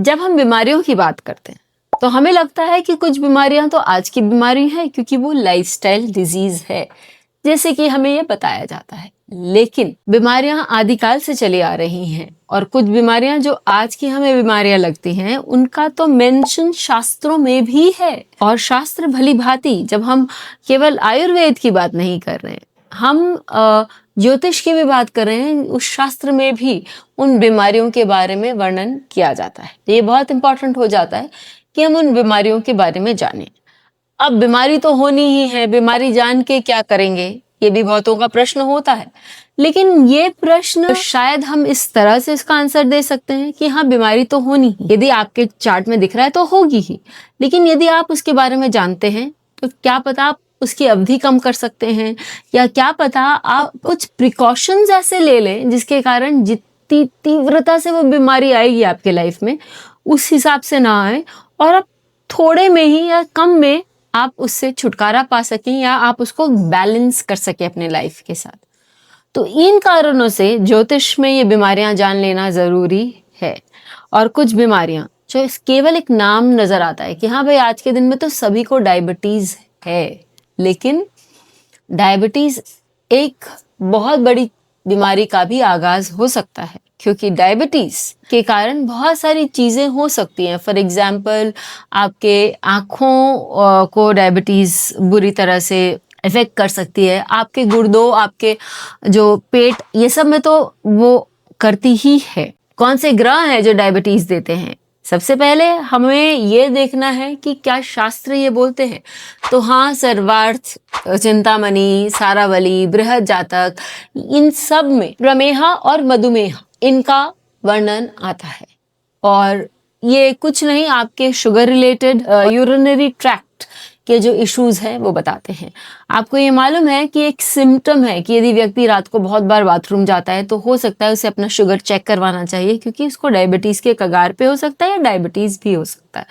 जब हम बीमारियों की बात करते हैं तो हमें लगता है कि कुछ बीमारियां तो आज की बीमारी हैं क्योंकि वो लाइफस्टाइल डिजीज है, जैसे कि हमें ये बताया जाता है। लेकिन बीमारियां आदिकाल से चली आ रही हैं और कुछ बीमारियां जो आज की हमें बीमारियां लगती हैं उनका तो मेंशन शास्त्रों में भी है। और शास्त्र भली भांति, जब हम केवल आयुर्वेद की बात नहीं कर रहे हैं, हम ज्योतिष की भी बात कर रहे हैं, उस शास्त्र में भी उन बीमारियों के बारे में वर्णन किया जाता है। ये बहुत इंपॉर्टेंट हो जाता है कि हम उन बीमारियों के बारे में जानें। अब बीमारी तो होनी ही है, बीमारी जान के क्या करेंगे, ये भी बहुतों का प्रश्न होता है। लेकिन ये प्रश्न शायद हम इस तरह से इसका आंसर दे सकते हैं कि हाँ, बीमारी तो होनी ही, यदि आपके चार्ट में दिख रहा है तो होगी ही। लेकिन यदि आप उसके बारे में जानते हैं तो क्या पता आप उसकी अवधि कम कर सकते हैं, या क्या पता आप कुछ प्रिकॉशंस ऐसे ले लें जिसके कारण जितनी तीव्रता से वो बीमारी आएगी आपके लाइफ में उस हिसाब से ना आए, और आप थोड़े में ही या कम में आप उससे छुटकारा पा सकें या आप उसको बैलेंस कर सकें अपने लाइफ के साथ। तो इन कारणों से ज्योतिष में ये बीमारियां जान लेना जरूरी है। और कुछ बीमारियां जो केवल एक नाम नजर आता है कि हाँ भाई, आज के दिन में तो सभी को डायबिटीज है, लेकिन डायबिटीज एक बहुत बड़ी बीमारी का भी आगाज हो सकता है, क्योंकि डायबिटीज के कारण बहुत सारी चीजें हो सकती हैं। फॉर एग्जाम्पल, आपके आँखों को डायबिटीज बुरी तरह से इफेक्ट कर सकती है, आपके गुर्दों, आपके जो पेट, ये सब में तो वो करती ही है। कौन से ग्रह हैं जो डायबिटीज देते हैं? सबसे पहले हमें ये देखना है कि क्या शास्त्र ये बोलते हैं। तो हाँ, सर्वार्थ, चिंतामणि, सारावली, बृहद जातक, इन सब में प्रमेह और मधुमेह इनका वर्णन आता है। और ये कुछ नहीं, आपके शुगर रिलेटेड यूरिनरी ट्रैक्ट के जो इश्यूज हैं वो बताते हैं। आपको ये मालूम है कि एक सिम्टम है कि यदि व्यक्ति रात को बहुत बार बाथरूम जाता है तो हो सकता है उसे अपना शुगर चेक करवाना चाहिए, क्योंकि उसको डायबिटीज के कगार पे हो सकता है या डायबिटीज भी हो सकता है।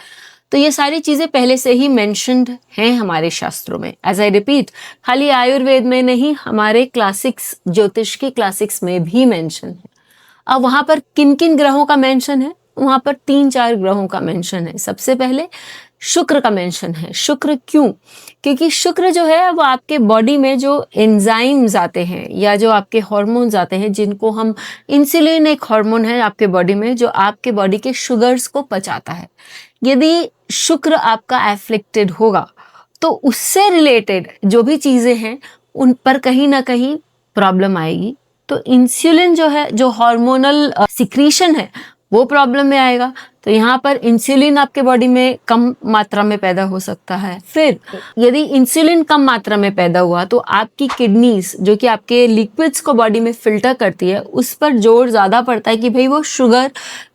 तो ये सारी चीजें पहले से ही मेंशन्ड हैं हमारे शास्त्रों में। एज आई रिपीट, खाली आयुर्वेद में नहीं, हमारे क्लासिक्स, ज्योतिष के क्लासिक्स में भी मेंशन है। अब वहां पर किन किन ग्रहों का मेंशन है? वहां पर 3-4 ग्रहों का मेंशन है। सबसे पहले शुक्र का मेंशन है। शुक्र क्यों? क्योंकि शुक्र जो है वो आपके बॉडी में जो एंजाइम्स आते हैं या जो आपके हार्मोन्स आते हैं, जिनको हम, इंसुलिन एक हार्मोन है आपके बॉडी में जो आपके बॉडी के शुगर्स को पचाता है। यदि शुक्र आपका एफ्लिक्टेड होगा तो उससे रिलेटेड जो भी चीजें हैं उन पर कहीं ना कहीं प्रॉब्लम आएगी। तो इंसुलिन जो है, जो हार्मोनल सिक्रीशन है, वो प्रॉब्लम में आएगा। तो यहाँ पर इंसुलिन आपके बॉडी में कम मात्रा में पैदा हो सकता है। फिर यदि इंसुलिन कम मात्रा में पैदा हुआ तो आपकी किडनीज, जो कि आपके लिक्विड्स को बॉडी में फिल्टर करती है, उस पर जोर ज्यादा पड़ता है कि भाई वो शुगर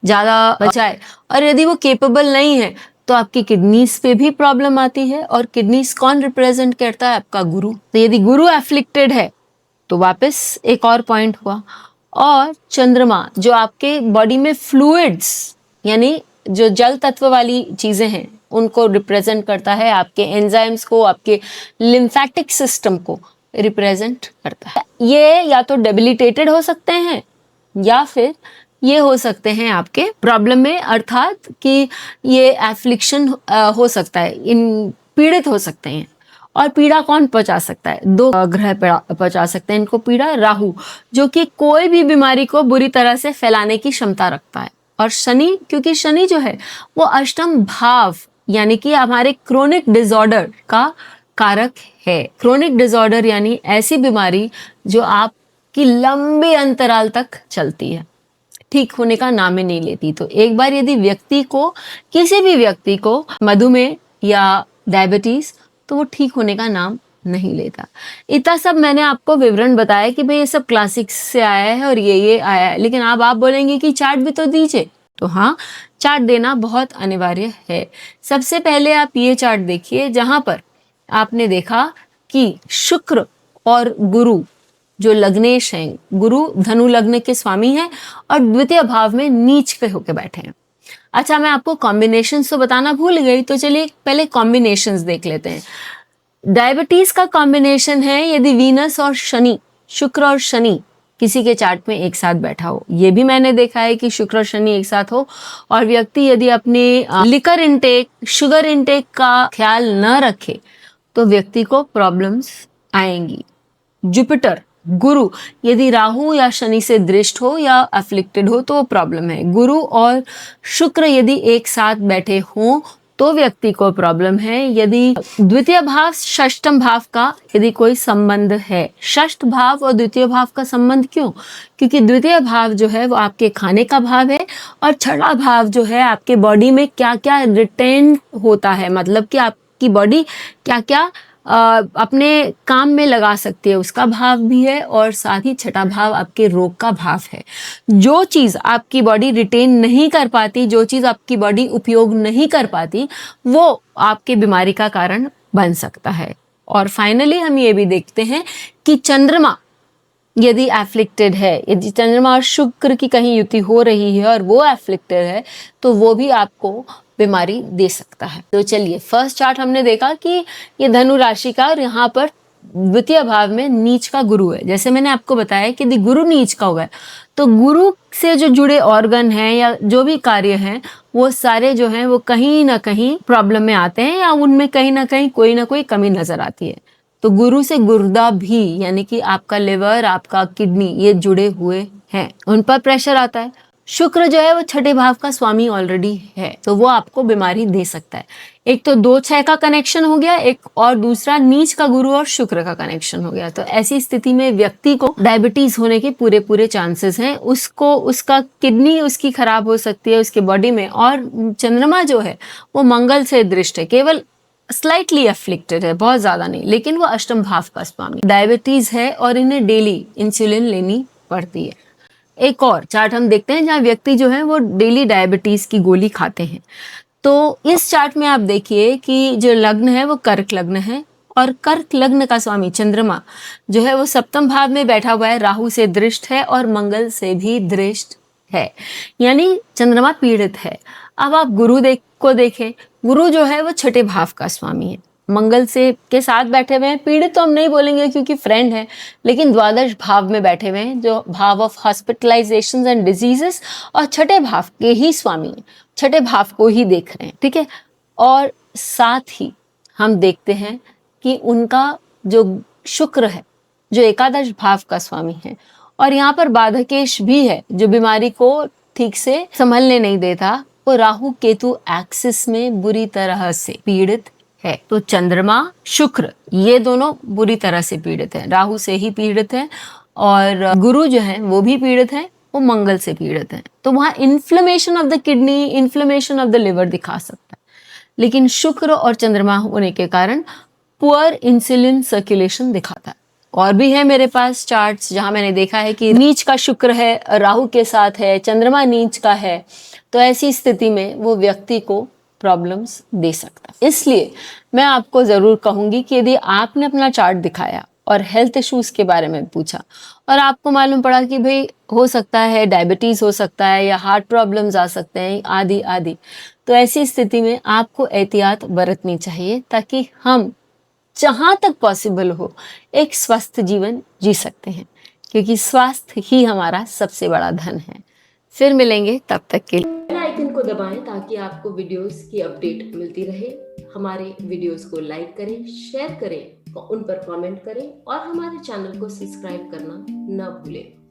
ज्यादा बचाए। और यदि वो केपेबल नहीं है तो आपकी किडनीज पे भी प्रॉब्लम आती है। और किडनीज कौन रिप्रेजेंट करता है? आपका गुरु। तो यदि गुरु एफ्लिक्टेड है तो वापस एक और पॉइंट हुआ। और चंद्रमा, जो आपके बॉडी में फ्लूइड्स यानी जो जल तत्व वाली चीजें हैं उनको रिप्रेजेंट करता है, आपके एंजाइम्स को, आपके लिम्फेटिक सिस्टम को रिप्रेजेंट करता है। ये या तो डेबिलिटेटेड हो सकते हैं या फिर ये हो सकते हैं आपके प्रॉब्लम में, अर्थात कि ये एफ्लिक्शन हो सकता है, इन पीड़ित हो सकते हैं। और पीड़ा कौन पहुंचा सकता है? 2 ग्रह पहुंचा सकते हैं इनको पीड़ा। राहु, जो कि कोई भी बीमारी को बुरी तरह से फैलाने की क्षमता रखता है। और शनि, क्योंकि शनि जो है वो अष्टम भाव यानी कि हमारे क्रोनिक डिसऑर्डर का कारक है। क्रोनिक डिसऑर्डर यानी ऐसी बीमारी जो आपकी लंबे अंतराल तक चलती है, ठीक होने का नाम ही नहीं लेती। तो एक बार यदि व्यक्ति को, किसी भी व्यक्ति को मधुमेह या डायबिटीज, तो वो ठीक होने का नाम नहीं लेता। इतना सब मैंने आपको विवरण बताया कि भाई ये सब क्लासिक्स से आया है और ये आया है। लेकिन अब आप बोलेंगे कि चार्ट भी तो दीजिए। तो हाँ, चार्ट देना बहुत अनिवार्य है। सबसे पहले आप ये चार्ट देखिए, जहां पर आपने देखा कि शुक्र और गुरु जो लग्नेश हैं, गुरु धनु लग्न के स्वामी हैं और द्वितीय भाव में नीच पे होके बैठे हैं। अच्छा, मैं आपको कॉम्बिनेशंस तो बताना भूल गई, तो चलिए पहले कॉम्बिनेशंस देख लेते हैं। डायबिटीज का कॉम्बिनेशन है यदि वीनस और शनि, शुक्र और शनि किसी के चार्ट में एक साथ बैठा हो। ये भी मैंने देखा है कि शुक्र और शनि एक साथ हो और व्यक्ति यदि अपने लिकर इनटेक, शुगर इनटेक का ख्याल न रखे तो व्यक्ति को प्रॉब्लम्स आएंगी। जुपिटर, गुरु यदि राहु या शनि से दृष्ट हो या अफ्लिक्टेड हो तो वो प्रॉब्लम है। गुरु और शुक्र यदि एक साथ बैठे हों तो व्यक्ति को प्रॉब्लम है। यदि द्वितीय भाव षष्ठम भाव का यदि कोई संबंध है, षष्ठ भाव और द्वितीय भाव का संबंध क्यों? क्योंकि द्वितीय भाव जो है वो आपके खाने का भाव है और छठा भाव जो है आपके बॉडी में क्या क्या रिटेन होता है, मतलब कि आपकी बॉडी क्या क्या अपने काम में लगा सकती है, उसका भाव भी है। और साथ ही छठा भाव आपके रोग का भाव है। जो चीज़ आपकी बॉडी रिटेन नहीं कर पाती, जो चीज़ आपकी बॉडी उपयोग नहीं कर पाती, वो आपके बीमारी का कारण बन सकता है। और फाइनली हम ये भी देखते हैं कि चंद्रमा यदि एफ्लिक्टेड है, यदि चंद्रमा और शुक्र की कहीं युति हो रही है और वो एफ्लिक्टेड है तो वो भी आपको बीमारी दे सकता है। तो चलिए, फर्स्ट चार्ट हमने देखा कि ये धनु राशि का और यहाँ पर द्वितीय भाव में नीच का गुरु है। जैसे मैंने आपको बताया कि यदि गुरु नीच का हुआ है तो गुरु से जो जुड़े ऑर्गन हैं या जो भी कार्य हैं वो सारे जो हैं वो कहीं ना कहीं प्रॉब्लम में आते हैं या उनमें कहीं ना कहीं कोई ना कोई कमी नजर आती है। तो गुरु से गुर्दा भी, यानी कि आपका लिवर, आपका किडनी, ये जुड़े हुए हैं, उन पर प्रेशर आता है। शुक्र जो है वो छठे भाव का स्वामी ऑलरेडी है तो वो आपको बीमारी दे सकता है। एक तो 2-6 का कनेक्शन हो गया, एक और दूसरा नीच का गुरु और शुक्र का कनेक्शन हो गया। तो ऐसी स्थिति में व्यक्ति को डायबिटीज होने के पूरे पूरे चांसेस हैं। उसको उसका किडनी उसकी खराब हो सकती है उसके बॉडी में। और चंद्रमा जो है वो मंगल से दृष्ट है, केवल स्लाइटली अफ्लिक्टेड है, बहुत ज्यादा नहीं, लेकिन वो अष्टम भाव का स्वामी। डायबिटीज है और इन्हें डेली इंसुलिन लेनी पड़ती है। एक और चार्ट हम देखते हैं जहाँ व्यक्ति जो है वो डेली डायबिटीज की गोली खाते हैं। तो इस चार्ट में आप देखिए कि जो लग्न है वो कर्क लग्न है और कर्क लग्न का स्वामी चंद्रमा जो है वो सप्तम भाव में बैठा हुआ है, राहु से दृष्ट है और मंगल से भी दृष्ट है, यानी चंद्रमा पीड़ित है। अब आप गुरु को देखें, गुरु जो है वो छठे भाव का स्वामी है, मंगल से के साथ बैठे हुए हैं। पीड़ित तो हम नहीं बोलेंगे क्योंकि फ्रेंड है, लेकिन द्वादश भाव में बैठे हुए हैं जो भाव ऑफ हॉस्पिटलाइजेशन एंड डिजीजेस, और छठे भाव के ही स्वामी हैं, छठे भाव को ही देख रहे हैं, ठीक है। और साथ ही हम देखते हैं कि उनका जो शुक्र है जो एकादश भाव का स्वामी है और यहाँ पर बाधकेश भी है जो बीमारी को ठीक से संभलने नहीं देता, वो राहु केतु एक्सिस में बुरी तरह से पीड़ित है। तो चंद्रमा शुक्र ये दोनों बुरी तरह से पीड़ित हैं, राहु से ही पीड़ित हैं और गुरु जो है वो भी पीड़ित है, वो मंगल से पीड़ित है। तो वहाँ inflammation of the kidney, inflammation of the liver दिखा सकता है, लेकिन शुक्र और चंद्रमा होने के कारण पुअर इंसुलिन सर्कुलेशन दिखाता है। और भी है मेरे पास चार्ट्स जहां मैंने देखा है कि नीच का शुक्र है, राहु के साथ है, चंद्रमा नीच का है, तो ऐसी स्थिति में वो व्यक्ति को प्रॉब्लम्स दे सकता है। इसलिए मैं आपको जरूर कहूंगी कि यदि आपने अपना चार्ट दिखाया और हेल्थ इश्यूज के बारे में पूछा और आपको मालूम पड़ा कि भाई हो सकता है डायबिटीज हो सकता है या हार्ट प्रॉब्लम्स आ सकते हैं आदि आदि, तो ऐसी स्थिति में आपको एहतियात बरतनी चाहिए ताकि हम जहां तक पॉसिबल हो एक स्वस्थ जीवन जी सकते हैं, क्योंकि स्वास्थ्य ही हमारा सबसे बड़ा धन है। फिर मिलेंगे, तब तक के लिए बेल आइकन को दबाएं ताकि आपको वीडियोस की अपडेट मिलती रहे। हमारे वीडियोस को लाइक करें, शेयर करें, उन पर कमेंट करें और हमारे चैनल को सब्सक्राइब करना न भूलें।